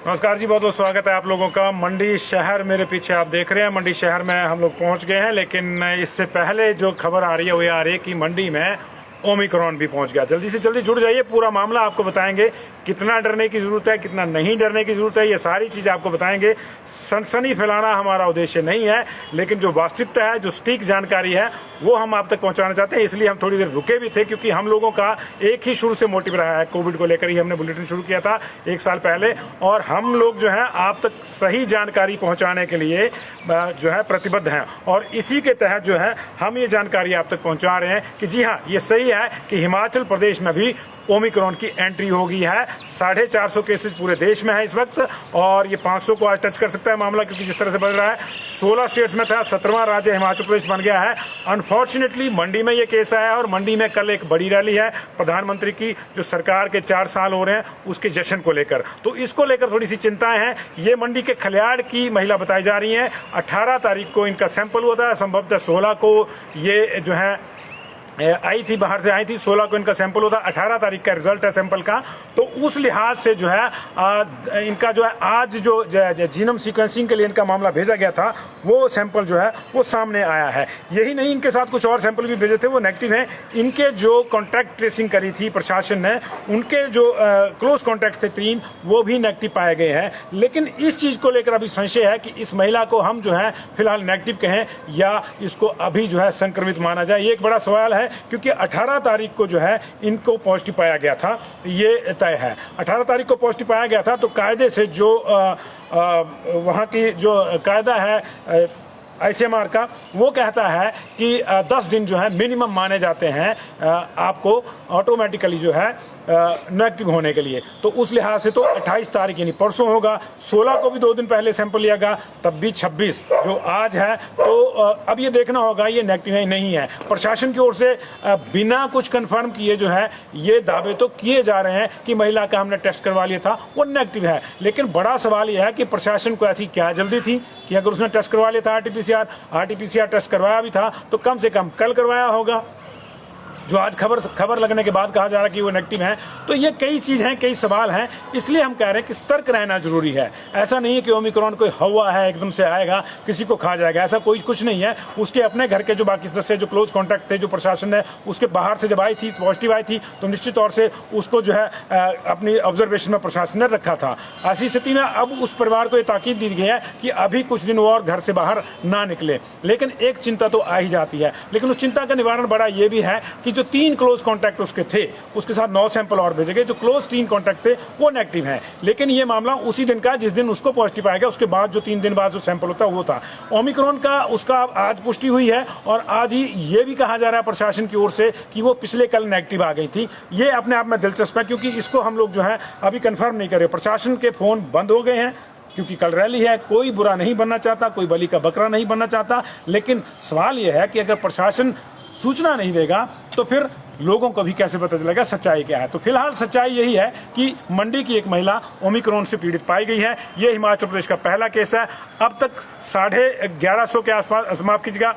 नमस्कार जी, बहुत बहुत स्वागत है आप लोगों का। मंडी शहर मेरे पीछे आप देख रहे हैं। मंडी शहर में हम लोग पहुंच गए हैं, लेकिन इससे पहले जो खबर आ रही है वो ये आ रही है कि मंडी में ओमिक्रॉन भी पहुंच गया। जल्दी से जल्दी जुड़ जाइए, पूरा मामला आपको बताएंगे। कितना डरने की जरूरत है, कितना नहीं डरने की जरूरत है, ये सारी चीज़ आपको बताएंगे। सनसनी फैलाना हमारा उद्देश्य नहीं है, लेकिन जो वास्तविकता है, जो सटीक जानकारी है, वो हम आप तक पहुंचाना चाहते हैं। इसलिए हम थोड़ी देर रुके भी थे, क्योंकि हम लोगों का एक ही शुरू से मोटिव रहा है। कोविड को लेकर ही हमने बुलेटिन शुरू किया था 1 साल पहले, और हम लोग जो है आप तक सही जानकारी पहुंचाने के लिए जो है प्रतिबद्ध हैं। और इसी के तहत जो है हम ये जानकारी आप तक पहुंचा रहे हैं कि जी हाँ, ये सही है कि हिमाचल प्रदेश में भी ओमिक्रॉन की एंट्री हो गई है। 450 केसेस पूरे देश में है इस वक्त, और ये 500 को आज टच कर सकता है मामला, क्योंकि जिस तरह से बढ़ रहा है। 16 स्टेट्स में था, 17वां राज्य हिमाचल प्रदेश बन गया है। अनफॉर्चुनेटली मंडी में ये केस आया, और मंडी में कल एक बड़ी रैली है प्रधानमंत्री की, जो सरकार के 4 साल हो रहे हैं उसके जश्न को लेकर। तो इसको लेकर थोड़ी सी चिंताएं हैं। ये मंडी के खलियाड़ की महिला बताई जा रही है। 18 तारीख को इनका सैंपल हुआ था, संभवतः 16 को ये जो है आई थी, बाहर से आई थी। 16 को इनका सैंपल होता, 18 तारीख का रिजल्ट है सैंपल का। तो उस लिहाज से जो है इनका जो है आज जो जीनोम सीक्वेंसिंग के लिए इनका मामला भेजा गया था, वो सैंपल जो है वो सामने आया है। यही नहीं, इनके साथ कुछ और सैंपल भी भेजे थे, वो नेगेटिव हैं। इनके जो कॉन्टैक्ट ट्रेसिंग करी थी प्रशासन ने, उनके जो क्लोज कॉन्टैक्ट थे 3, वो भी नेगेटिव पाए गए हैं। लेकिन इस चीज़ को लेकर अभी संशय है कि इस महिला को हम जो है फिलहाल नेगेटिव कहें या इसको अभी जो है संक्रमित माना जाए। ये एक बड़ा सवाल है, क्योंकि 18 तारीख को जो है इनको पॉजिटिव पाया गया था, ये तय है। 18 तारीख को पॉजिटिव पाया गया था, तो कायदे से जो वहाँ की जो कायदा है ICMR का, वो कहता है कि 10 दिन जो है मिनिमम माने जाते हैं आपको ऑटोमेटिकली जो है नेगेटिव होने के लिए। तो उस लिहाज से तो 28 तारीख यानी परसों होगा। 16 को भी 2 दिन पहले सैंपल लिया गया, तब भी 26 जो आज है। तो अब ये देखना होगा ये नेगेटिव नहीं है। प्रशासन की ओर से बिना कुछ कंफर्म किए जो है ये दावे तो किए जा रहे हैं कि महिला का हमने टेस्ट करवा लिया था, वो नेगेटिव है। लेकिन बड़ा सवाल यह है कि प्रशासन को ऐसी क्या जल्दी थी कि अगर उसने टेस्ट करवा लिया था RT-PCR टेस्ट करवाया भी था, तो कम से कम कल करवाया होगा, जो आज खबर लगने के बाद कहा जा रहा है कि वो नेगेटिव है। तो ये कई चीज़ हैं, कई सवाल हैं। इसलिए हम कह रहे हैं कि सतर्क रहना जरूरी है। ऐसा नहीं है कि ओमिक्रॉन कोई हवा है, एकदम से आएगा किसी को खा जाएगा, ऐसा कोई कुछ नहीं है। उसके अपने घर के जो बाकी सदस्य जो क्लोज कॉन्टैक्ट थे, जो प्रशासन ने उसके बाहर से जब आई थी, पॉजिटिव आई थी, तो निश्चित तौर से उसको जो है अपनी ऑब्जर्वेशन में प्रशासन ने रखा था। ऐसी स्थिति में अब उस परिवार को ये ताकीद दी गई है कि अभी कुछ दिन और घर से बाहर ना निकले। लेकिन एक चिंता तो आ ही जाती है। लेकिन उस चिंता का निवारण बड़ा ये भी है कि जो 3 क्लोज कॉन्टैक्ट उसके थे, उसके साथ 9 सैंपल और भेजे गए। जो क्लोज 3 कॉन्टैक्ट थे वो नेगेटिव हैं, लेकिन ये मामला उसी दिन का जिस दिन उसको पॉजिटिव आएगा, उसके बाद जो 3 दिन बाद जो सैंपल होता है वो था ओमिक्रॉन का। उसका आज पुष्टि हुई है, और आज ही ये भी कहा जा रहा है प्रशासन की ओर से कि वो पिछले कल नेगेटिव आ गई थी। ये अपने आप में दिलचस्प है, क्योंकि इसको हम लोग जो है अभी कंफर्म नहीं कर रहे। प्रशासन के फोन बंद हो गए हैं, क्योंकि कल रैली है। कोई बुरा नहीं बनना चाहता, कोई बलि का बकरा नहीं बनना चाहता। लेकिन सवाल यह है कि अगर प्रशासन सूचना नहीं देगा तो फिर लोगों को भी कैसे पता चलेगा सच्चाई क्या है। तो फिलहाल सच्चाई यही है कि मंडी की एक महिला ओमिक्रॉन से पीड़ित पाई गई है। ये हिमाचल प्रदेश का पहला केस है। अब तक 1150 के आसपास, माफ कीजिएगा,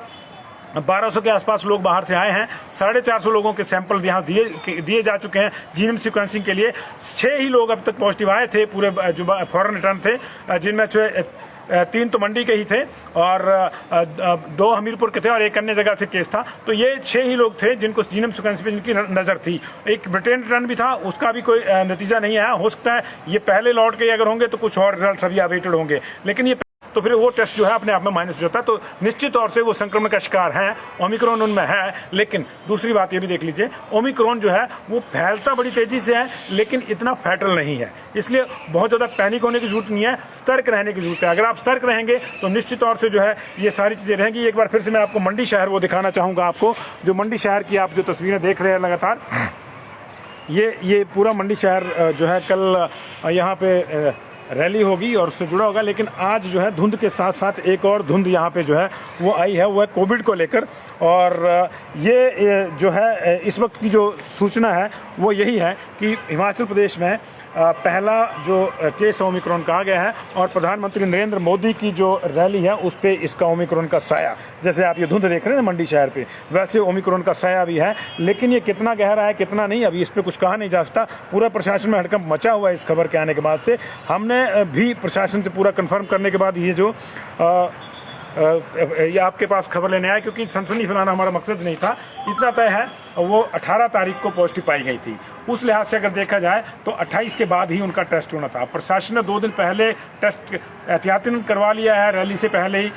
1200 के आसपास लोग बाहर से आए हैं। 450 लोगों के सैंपल यहाँ दिए जा चुके हैं जीनोम सीक्वेंसिंग के लिए। 6 ही लोग अब तक पॉजिटिव आए थे, पूरे जो फॉरेन रिटर्न थे, जिनमें से 3 तो मंडी के ही थे, और 2 हमीरपुर के थे, और एक अन्य जगह से केस था। तो ये 6 ही लोग थे जिनको जीनोम सीक्वेंस पे जिनकी नज़र थी। एक ब्रिटेन रिटर्न भी था, उसका भी कोई नतीजा नहीं आया। हो सकता है ये पहले लौट के अगर होंगे तो कुछ और रिजल्ट अभी अवेटेड होंगे, लेकिन ये तो फिर वो टेस्ट जो है अपने आप में माइनस हो जाता है। तो निश्चित तौर से वो संक्रमण का शिकार हैं, ओमिक्रॉन उनमें है। लेकिन दूसरी बात ये भी देख लीजिए, ओमिक्रॉन जो है वो फैलता बड़ी तेजी से है, लेकिन इतना फैटल नहीं है। इसलिए बहुत ज़्यादा पैनिक होने की जरूरत नहीं है, सतर्क रहने की जरूरत है। अगर आप सतर्क रहेंगे तो निश्चित तौर से जो है ये सारी चीज़ें रहेंगी। एक बार फिर से मैं आपको मंडी शहर वो दिखाना चाहूँगा। आपको जो मंडी शहर की आप जो तस्वीरें देख रहे हैं लगातार, ये पूरा मंडी शहर जो है कल यहाँ पे रैली होगी और उससे जुड़ा होगा। लेकिन आज जो है धुंध के साथ साथ एक और धुंध यहाँ पे जो है वो आई है, वो है कोविड को लेकर। और ये जो है इस वक्त की जो सूचना है वो यही है कि हिमाचल प्रदेश में पहला जो केस ओमिक्रॉन कहा गया है, और प्रधानमंत्री नरेंद्र मोदी की जो रैली है उस पर इसका ओमिक्रॉन का साया, जैसे आप ये धुंध देख रहे हैं ना मंडी शहर पे, वैसे ओमिक्रॉन का साया भी है। लेकिन ये कितना गहरा है कितना नहीं, अभी इस पर कुछ कहा नहीं जा सकता। पूरा प्रशासन में हड़कंप मचा हुआ है इस खबर के आने के बाद से। हमने भी प्रशासन से पूरा कन्फर्म करने के बाद ये जो ये आपके पास खबर लेने आया, क्योंकि सनसनी फैलाना हमारा मकसद नहीं था। इतना तय है वो 18 तारीख को पॉजिटिव पाई गई थी। उस लिहाज से अगर देखा जाए तो 28 के बाद ही उनका टेस्ट होना था। प्रशासन ने 2 दिन पहले टेस्ट एहतियातन करवा लिया है, रैली से पहले ही,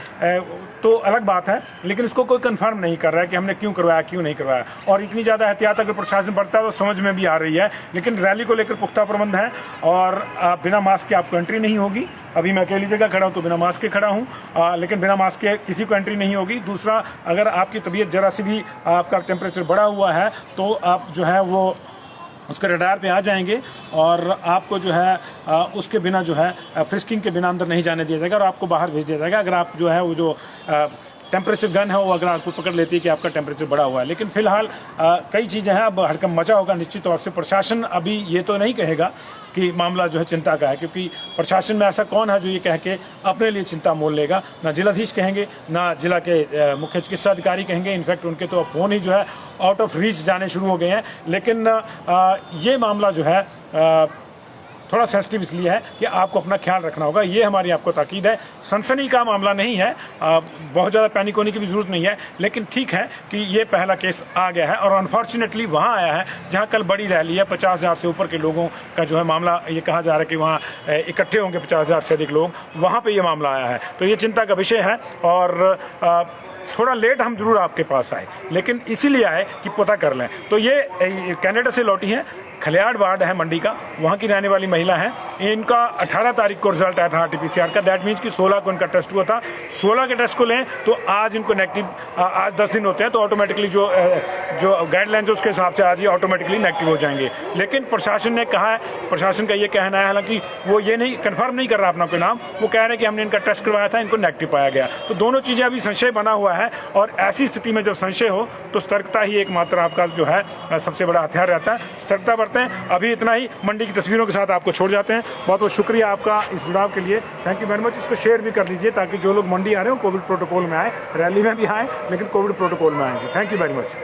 तो अलग बात है। लेकिन इसको कोई कंफर्म नहीं कर रहा है कि हमने क्यों करवाया क्यों नहीं करवाया। और इतनी ज़्यादा एहतियात अगर प्रशासन बरता है तो समझ में भी आ रही है। लेकिन रैली को लेकर पुख्ता प्रबंध है और बिना मास्क के आपको एंट्री नहीं होगी। अभी मैं अकेली जगह खड़ा हूँ तो बिना मास्क के खड़ा हूँ, लेकिन बिना मास्क के किसी को एंट्री नहीं होगी। दूसरा, अगर आपकी तबीयत जरा सी भी, आपका टेम्परेचर बढ़ा हुआ है तो आप जो है वो उसके रडार पे आ जाएंगे और आपको जो है उसके बिना जो है फ्रिस्किंग के बिना अंदर नहीं जाने दिया जाएगा और आपको बाहर भेज दिया जाएगा। अगर आप जो है वो जो टेम्परेचर गन है वो अगर आपको पकड़ लेती है कि आपका टेम्परेचर बढ़ा हुआ है। लेकिन फिलहाल कई चीज़ें हैं, अब हड़कंप मचा होगा निश्चित तौर से। प्रशासन अभी ये तो नहीं कहेगा कि मामला जो है चिंता का है, क्योंकि प्रशासन में ऐसा कौन है जो ये कह के अपने लिए चिंता मोल लेगा। ना जिलाधीश कहेंगे, ना जिला के मुख्य चिकित्सा अधिकारी कहेंगे। इनफैक्ट उनके तो फ़ोन ही जो है आउट ऑफ रीच जाने शुरू हो गए हैं। लेकिन ये मामला जो है थोड़ा सेंसिटिव इसलिए है कि आपको अपना ख्याल रखना होगा। ये हमारी आपको ताकीद है। सनसनी का मामला नहीं है, बहुत ज़्यादा पैनिक होने की भी ज़रूरत नहीं है। लेकिन ठीक है कि ये पहला केस आ गया है और अनफॉर्चुनेटली वहाँ आया है जहाँ कल बड़ी रैली है। 50,000 से ऊपर के लोगों का जो है मामला, ये कहा जा रहा है कि वहाँ इकट्ठे होंगे 50,000 से अधिक लोग, वहाँ पर ये मामला आया है। तो ये चिंता का विषय है और थोड़ा लेट हम जरूर आपके पास आए, लेकिन इसीलिए आए कि पता कर लें। तो ये कनाडा से लौटी हैं, खलियाड़ वार्ड है मंडी का, वहाँ की रहने वाली महिला है। इनका 18 तारीख को रिजल्ट आया था RT-PCR का। दैट मीन्स कि 16 को इनका टेस्ट हुआ था। 16 के टेस्ट को लें तो आज इनको नेगेटिव, आज 10 दिन होते हैं तो ऑटोमेटिकली जो गाइडलाइंस है उसके हिसाब से आज ये ऑटोमेटिकली नेगेटिव हो जाएंगे। लेकिन प्रशासन ने कहा है, प्रशासन का ये कहना है, हालांकि वो ये नहीं कन्फर्म नहीं कर रहा अपना कोई नाम, वो कह रहे हैं कि हमने इनका टेस्ट करवाया था, इनको नेगेटिव पाया गया। तो दोनों चीज़ें अभी संशय बना हुआ है और ऐसी स्थिति में जब संशय हो तो सतर्कता ही एकमात्र आपका जो है सबसे बड़ा हथियार रहता है। सतर्कता बरतें। अभी इतना ही, मंडी की तस्वीरों के साथ आपको छोड़ जाते हैं। बहुत बहुत शुक्रिया आपका इस जुड़ाव के लिए, थैंक यू वेरी मच। इसको शेयर भी कर लीजिए ताकि जो लोग मंडी आ रहे हो कोविड प्रोटोकॉल में आए, रैली में भी आए लेकिन कोविड प्रोटोकॉल में आए। Thank you very much.